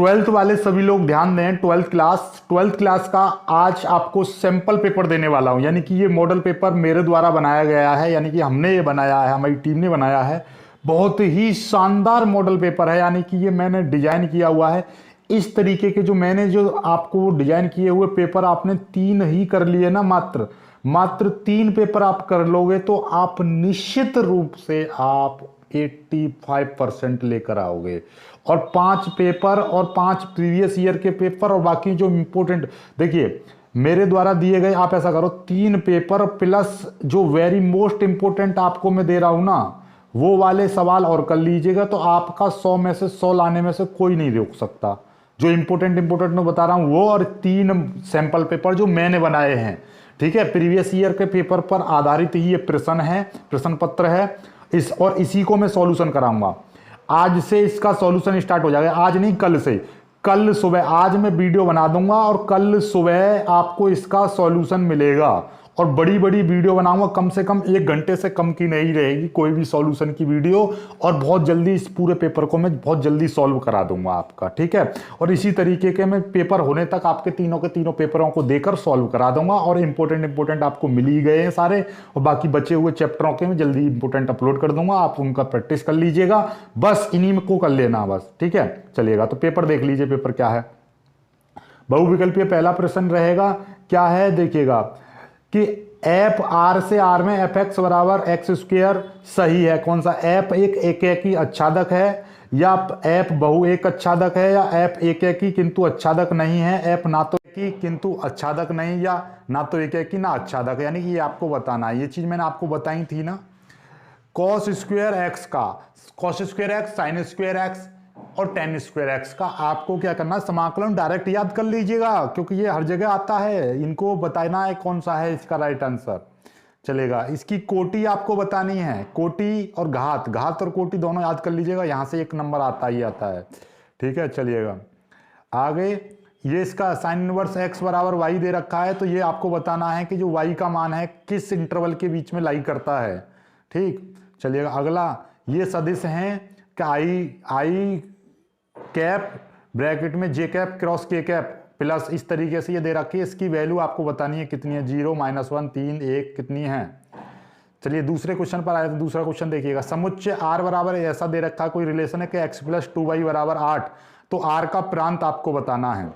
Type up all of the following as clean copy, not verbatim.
Twelfth वाले सभी लोग ध्यान दें। ट्वेल्थ क्लास का आज आपको सैंपल पेपर देने वाला हूं, यानी कि ये मॉडल पेपर मेरे द्वारा बनाया गया है, यानी कि हमने ये बनाया है, हमारी टीम ने बनाया है। बहुत ही शानदार मॉडल पेपर है, यानी कि ये मैंने डिजाइन किया हुआ है इस तरीके के। जो आपको डिजाइन किए हुए पेपर आपने 3 ही कर लिए ना, मात्र 3 पेपर आप कर लोगे तो आप निश्चित रूप से आप 85% लेकर आओगे। और 5 पेपर और 5 प्रीवियस ईयर के पेपर और बाकी जो इंपॉर्टेंट, देखिए मेरे द्वारा दिए गए, आप ऐसा करो 3 पेपर प्लस जो वेरी मोस्ट इंपॉर्टेंट आपको मैं दे रहा हूं ना, वो वाले सवाल और कर लीजिएगा, तो आपका 100 में से 100 लाने में से कोई नहीं रोक सकता। जो इंपॉर्टेंट मैं बता रहा हूं वो, और 3 सैंपल पेपर जो मैंने बनाए हैं, ठीक है। प्रीवियस ईयर के पेपर पर आधारित ही ये प्रश्न पत्र है और इसी को मैं सॉल्यूशन कराऊंगा। आज से इसका सॉल्यूशन स्टार्ट हो जाएगा, आज नहीं कल से। कल सुबह आज मैं वीडियो बना दूंगा और कल सुबह आपको इसका सॉल्यूशन मिलेगा। और बड़ी बड़ी वीडियो बनाऊंगा, कम से कम 1 घंटे से कम की नहीं रहेगी कोई भी सॉल्यूशन की वीडियो। और बहुत जल्दी इस पूरे पेपर को मैं बहुत जल्दी सॉल्व करा दूंगा आपका, ठीक है। और इसी तरीके के मैं पेपर होने तक आपके तीनों के तीनों पेपरों को देकर सॉल्व करा दूंगा। और इंपॉर्टेंट आपको मिल ही गए हैं सारे, और बाकी बचे हुए चैप्टरों के मैं जल्दी इंपॉर्टेंट अपलोड कर दूंगा, आप उनका प्रैक्टिस कर लीजिएगा। बस इन्हीं को कर लेना बस, ठीक है। चलिएगा, तो पेपर देख लीजिए। पेपर क्या है, बहुविकल्पीय पहला प्रश्न रहेगा। क्या है देखिएगा कि एफ आर से आर में एफ एक्स बराबर एक्स स्क्वायर सही है। कौन सा? एफ एक एकेकी अच्छादक है, या एफ बहु एक अच्छादक है, या एफ एकेकी किंतु अच्छादक नहीं है, एफ ना तो एकी किंतु अच्छादक नहीं, या ना तो एकेकी ना अच्छादक। यानी कि ये आपको बताना है। ये चीज मैंने आपको बताई थी ना, कॉस स्क्वायर एक्स का, cos square x, sine square x और टेन स्क्वायर एक्स का आपको क्या करना है, समाकलन डायरेक्ट याद कर लीजिएगा, क्योंकि ये हर जगह आता है। इनको बताना है कौन सा है इसका राइट आंसर। चलेगा, इसकी कोटि आपको बतानी है, कोटि और घात और कोटि दोनों याद कर लीजिएगा, यहां से 1 नंबर आता ही आता है, ठीक है। चलिएगा आगे, ये इसका साइन इनवर्स एक्स बराबर वाई दे रखा है, तो ये आपको बताना है कि जो वाई का मान है किस इंटरवल के बीच में लाई करता है, ठीक। चलिएगा अगला, ये सदिश हैं कि आई कैप ब्रैकेट में जे कैप क्रॉस के कैप प्लस, इस तरीके से ये दे रखी है। इसकी वैल्यू आपको बतानी है कितनी है, 0, -1, 3, 1 कितनी है। चलिए दूसरे क्वेश्चन पर आए तो दूसरा क्वेश्चन देखिएगा। समुच्चय आर बराबर ऐसा दे रखा है, कोई रिलेशन है कि x + 2y बराबर 8, तो आर का प्रांत आपको बताना है।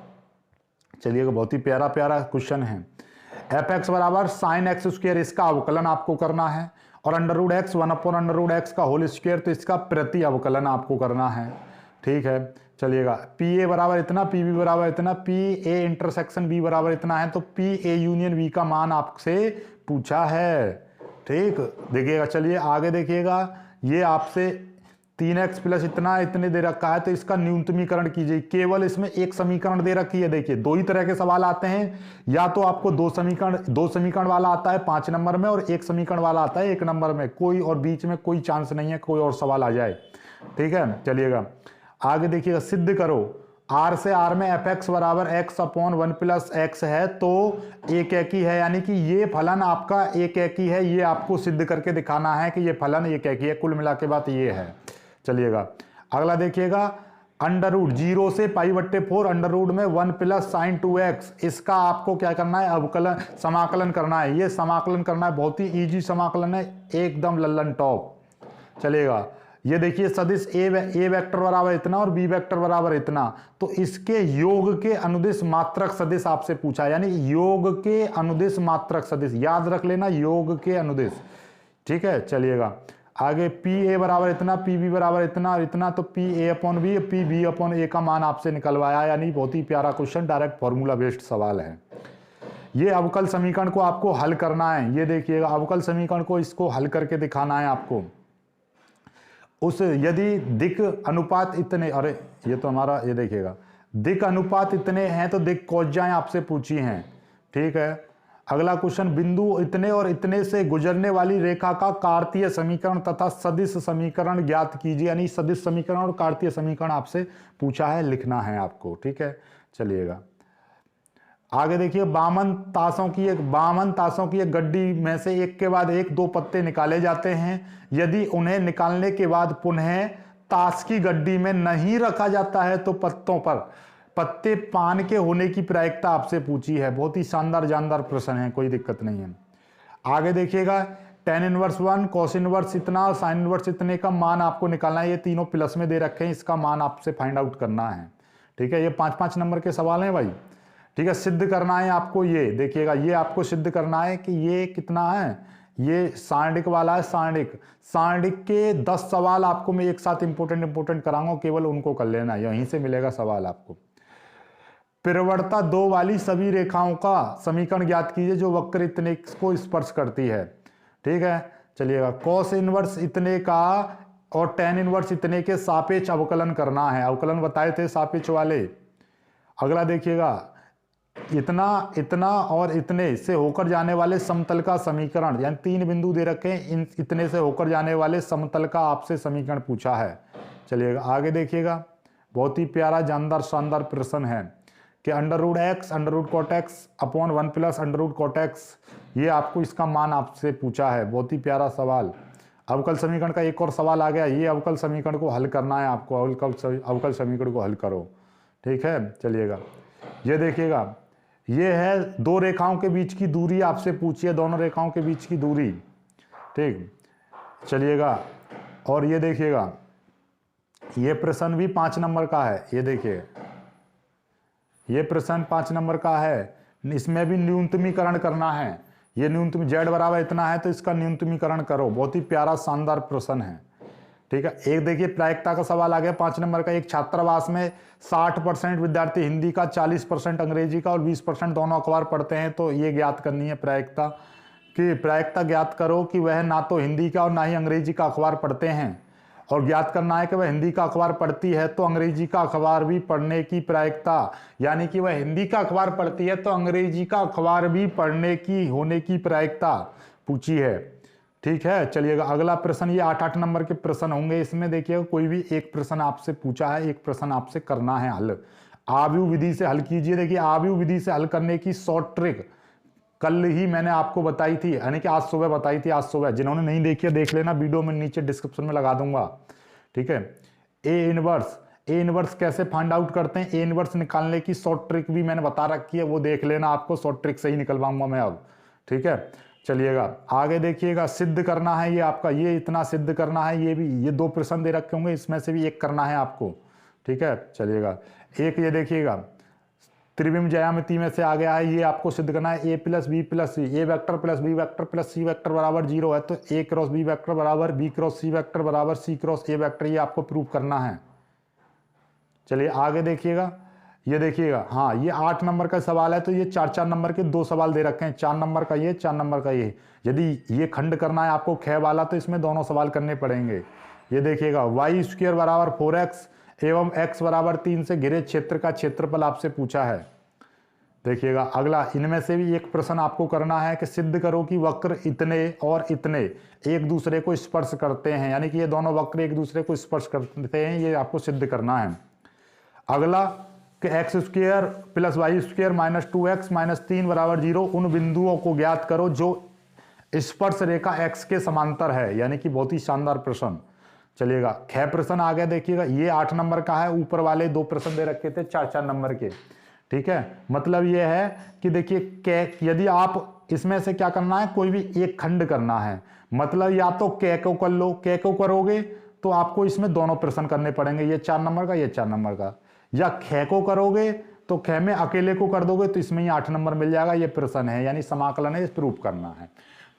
चलिएगा, बहुत ही प्यारा क्वेश्चन है। एफ एक्स बराबर साइन एक्स स्क्वायर, इसका अवकलन आपको करना है। और √x 1/√x का होल स्क्वायर, तो इसका प्रति अवकलन आपको करना है, ठीक है। चलिएगा, पी ए बराबर इतना, पी बी बराबर इतना, पी ए इंटरसेक्शन बी बराबर इतना है, तो पी ए यूनियन बी का मान आपसे पूछा है, ठीक। देखिएगा, चलिए आगे देखिएगा, ये आपसे 3x + इतने दे रखा है, तो इसका न्यूनतमीकरण कीजिए। केवल इसमें एक समीकरण दे रखी है। देखिए 2 ही तरह के सवाल आते हैं, या तो आपको 2 समीकरण वाला आता है 5 नंबर में, और 1 समीकरण वाला आता है 1 नंबर में, कोई और बीच में कोई चांस नहीं है कोई और सवाल आ जाए, ठीक है। चलिएगा आगे देखिएगा, सिद्ध करो R से R में एफ एक्स बराबर x/1 + x है, तो एक एकी है, यानी कि ये फलन आपका एक एकी है। ये आपको सिद्ध करके दिखाना है कि ये फलन एक एकी है। कुल मिला के बात ये है। चलिएगा अगला देखिएगा, √0 से π/4 अंडर में 1 + sin 2x, इसका आपको क्या करना है, अवकलन समाकलन करना है। ये समाकलन करना है, बहुत ही ईजी समाकलन है, एकदम लल्लन टॉप। चलेगा, ये देखिए सदिश ए वेक्टर बराबर इतना और बी वेक्टर बराबर इतना, तो इसके योग के अनुदिश मात्रक सदिश आपसे पूछा है, यानी योग के अनुदिश मात्रक सदिश याद रख लेना, योग के अनुदिश, ठीक है। चलिएगा आगे, पी ए बराबर इतना, पी बी बराबर इतना और इतना, तो पी a/b पी b/a का मान आपसे निकलवाया, यानी बहुत ही प्यारा क्वेश्चन, डायरेक्ट फॉर्मूला बेस्ड सवाल है। ये अवकल समीकरण को आपको हल करना है। ये देखिएगा, अवकल समीकरण को इसको हल करके दिखाना है आपको। उस यदि दिक अनुपात इतने, अरे ये तो हमारा, ये देखिएगा दिक अनुपात इतने हैं तो दिक कोज्जाएं आपसे पूछी हैं, ठीक है। अगला क्वेश्चन, बिंदु इतने और इतने से गुजरने वाली रेखा का कार्तीय समीकरण तथा सदिश समीकरण ज्ञात कीजिए, यानी सदिश समीकरण और कार्तीय समीकरण आपसे पूछा है, लिखना है आपको, ठीक है। चलिएगा आगे देखिए, 52 ताशों की एक गड्डी में से एक के बाद एक 2 पत्ते निकाले जाते हैं। यदि उन्हें निकालने के बाद पुनः ताश की गड्डी में नहीं रखा जाता है तो पत्तों पर पत्ते पान के होने की प्रायिकता आपसे पूछी है। बहुत ही शानदार जानदार प्रश्न है, कोई दिक्कत नहीं है। आगे देखिएगा, tan इनवर्स 1, cos इनवर्स इतना और sin इनवर्स इतने का मान आपको निकालना है। ये तीनों प्लस में दे रखे हैं, इसका मान आपसे फाइंड आउट करना है। ठीक है, ये 5-5 नंबर के सवाल हैं भाई। ठीक है, सिद्ध करना है आपको। ये देखिएगा, ये आपको सिद्ध करना है कि ये कितना है, ये सांडिक वाला है। सांडिक के 10 सवाल आपको मैं एक साथ इंपोर्टेंट कराऊंगा, केवल उनको कर लेना, यहीं से मिलेगा सवाल आपको। प्रवणता 2 वाली सभी रेखाओं का समीकरण ज्ञात कीजिए जो वक्र इतने को स्पर्श करती है। ठीक है, चलिएगा, cos इनवर्स इतने का और tan इनवर्स इतने के सापेक्ष अवकलन करना है। अवकलन बताए थे सापेक्ष वाले। अगला देखिएगा, इतना और इतने से होकर जाने वाले समतल का समीकरण, यानी 3 बिंदु दे रखे हैं, इन इतने से होकर जाने वाले समतल का आपसे समीकरण पूछा है। चलिएगा आगे देखिएगा, बहुत ही प्यारा जानदार शानदार प्रश्न है कि √x √cot x upon 1 plus √cot x, ये आपको इसका मान आपसे पूछा है। बहुत ही प्यारा सवाल। अवकल समीकरण का एक और सवाल आ गया, ये अवकल समीकरण को हल करना है आपको। अवकल समीकरण को हल करो। ठीक है, चलिएगा, ये देखिएगा, ये है 2 रेखाओं के बीच की दूरी आपसे पूछी है, दोनों रेखाओं के बीच की दूरी। ठीक, चलिएगा, और ये देखिएगा, ये प्रश्न भी 5 नंबर का है। ये देखिए, ये प्रश्न 5 नंबर का है, इसमें भी न्यूनतमीकरण करना है। ये न्यूनतम z बराबर इतना है तो इसका न्यूनतमीकरण करो। बहुत ही प्यारा शानदार प्रश्न है। ठीक है, एक देखिए प्रायिकता का सवाल आ गया 5 नंबर का। एक छात्रावास में 60% विद्यार्थी हिंदी का, 40% अंग्रेजी का और 20% दोनों अखबार पढ़ते हैं। तो ये ज्ञात करनी है प्रायिकता, कि प्रायिकता ज्ञात करो कि वह ना तो हिंदी का और ना ही अंग्रेजी का अखबार पढ़ते हैं, और ज्ञात करना है कि वह हिंदी का अखबार पढ़ती है तो अंग्रेजी का अखबार भी पढ़ने की प्रायिकता, यानी कि वह हिंदी का अखबार पढ़ती है तो अंग्रेजी का अखबार भी पढ़ने की होने की प्रायिकता पूछी है। ठीक है, चलिएगा अगला प्रश्न, ये 8-8 नंबर के प्रश्न होंगे। इसमें देखिएगा, कोई भी एक प्रश्न आपसे पूछा है, एक प्रश्न आपसे करना है हल। आव्यूह विधि से हल कीजिए। देखिए, आव्यूह विधि से हल करने की शॉर्ट ट्रिक कल ही मैंने आपको बताई थी, यानी कि आज सुबह बताई थी। आज सुबह जिन्होंने नहीं देखी देख लेना, वीडियो में नीचे डिस्क्रिप्शन में लगा दूंगा। ठीक है, ए इनवर्स कैसे फाइंड आउट करते हैं, ए इनवर्स निकालने की शॉर्ट ट्रिक भी मैंने बता रखी है, वो देख लेना, आपको शॉर्ट ट्रिक से ही निकलवाऊंगा मैं अब। ठीक है, चलिएगा आगे देखिएगा, सिद्ध करना है ये आपका, ये इतना सिद्ध करना है। ये भी, ये 2 प्रश्न दे रखे होंगे, इसमें से भी एक करना है आपको। ठीक है, चलिएगा, एक ये देखिएगा, त्रिविम ज्यामिति में से आ गया है, ये आपको सिद्ध करना है। a plus B plus C, A vector plus B vector plus C vector बराबर 0 है तो a क्रॉस बी वेक्टर बराबर b क्रॉस सी वेक्टर बराबर c क्रॉस a वेक्टर, ये आपको प्रूव करना है। चलिए आगे देखिएगा, ये देखिएगा, हाँ ये 8 नंबर का सवाल है तो ये 4-4 नंबर के 2 सवाल दे रखे हैं, 4 नंबर का ये, 4 नंबर का ये। यदि ये खंड करना है आपको ख वाला तो इसमें दोनों सवाल करने पड़ेंगे। ये देखिएगा, y² बराबर 4x एवं x बराबर 3 से घिरे क्षेत्र का क्षेत्रफल आपसे पूछा है। देखिएगा अगला, इनमें से भी एक प्रश्न आपको करना है कि सिद्ध करो कि वक्र इतने और इतने एक दूसरे को स्पर्श करते हैं, यानी कि ये दोनों वक्र एक दूसरे को स्पर्श करते हैं, ये आपको सिद्ध करना है। अगला कि x² plus y² minus 2x minus 3 बराबर 0 उन बिंदुओं को ज्ञात करो जो स्पर्श रेखा x के समांतर है, यानी कि बहुत ही शानदार प्रश्न। चलिएगा, ख प्रश्न आ गया। देखिएगा, ये 8 नंबर का है, ऊपर वाले 2 प्रश्न दे रखे थे 4-4 नंबर के। ठीक है, मतलब ये है कि देखिए, यदि आप इसमें से क्या करना है, कोई भी एक खंड करना है, मतलब या तो क को कर लो, क को करोगे तो आपको इसमें दोनों प्रश्न करने पड़ेंगे, ये 4 नंबर का, ये 4 नंबर का, या ख को करोगे तो ख में अकेले को कर दोगे तो इसमें ही 8 नंबर मिल जाएगा। ये प्रश्न है, यानी समाकलन है, प्रूफ करना है।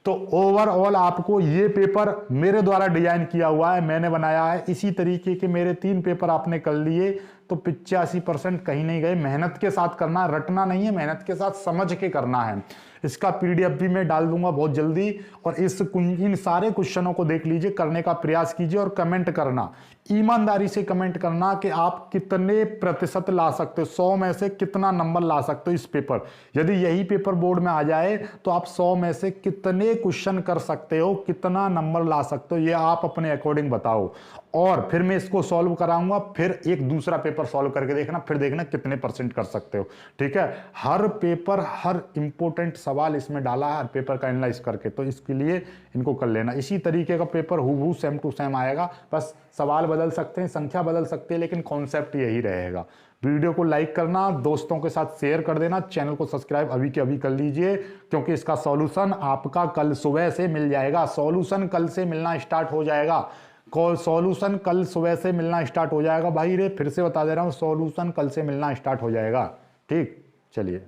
तो ओवरऑल आपको ये पेपर मेरे द्वारा डिजाइन किया हुआ है, मैंने बनाया है। इसी तरीके के मेरे 3 पेपर आपने कर लिए तो 85% कहीं नहीं गए। मेहनत के साथ करना, रटना नहीं है, मेहनत के साथ समझ के करना है। इसका पीडीएफ भी मैं डाल दूंगा बहुत जल्दी, और इन सारे क्वेश्चनों को देख लीजिए, करने का प्रयास कीजिए और कमेंट करना, ईमानदारी से कमेंट करना कि आप कितने प्रतिशत ला सकते हो, 100 में से कितना नंबर ला सकते हो इस पेपर। यदि यही पेपर बोर्ड में आ जाए तो आप 100 में से कितने क्वेश्चन कर सकते हो, कितना नंबर ला सकते हो, ये आप अपने अकॉर्डिंग बताओ। और फिर मैं इसको सॉल्व कराऊंगा, फिर एक दूसरा पेपर सॉल्व करके देखना, फिर देखना कितने परसेंट कर सकते हो। ठीक है, हर पेपर, हर इंपॉर्टेंट सवाल इसमें डाला है, हर पेपर का एनालाइज करके, तो इसके लिए इनको कर लेना। इसी तरीके का पेपर हूबहू सेम टू सेम आएगा, बस सवाल बदल सकते हैं, संख्या बदल सकते हैं, लेकिन कॉन्सेप्ट यही रहेगा। वीडियो को लाइक करना, दोस्तों के साथ शेयर कर देना, चैनल को सब्सक्राइब अभी के अभी कर लीजिए, क्योंकि इसका सॉल्यूशन आपका कल सुबह से मिल जाएगा। सॉल्यूशन कल से मिलना स्टार्ट हो जाएगा, सॉल्यूशन कल सुबह से मिलना स्टार्ट हो जाएगा भाई रे, फिर से बता दे रहा हूं, सॉल्यूशन कल से मिलना स्टार्ट हो जाएगा। ठीक, चलिए।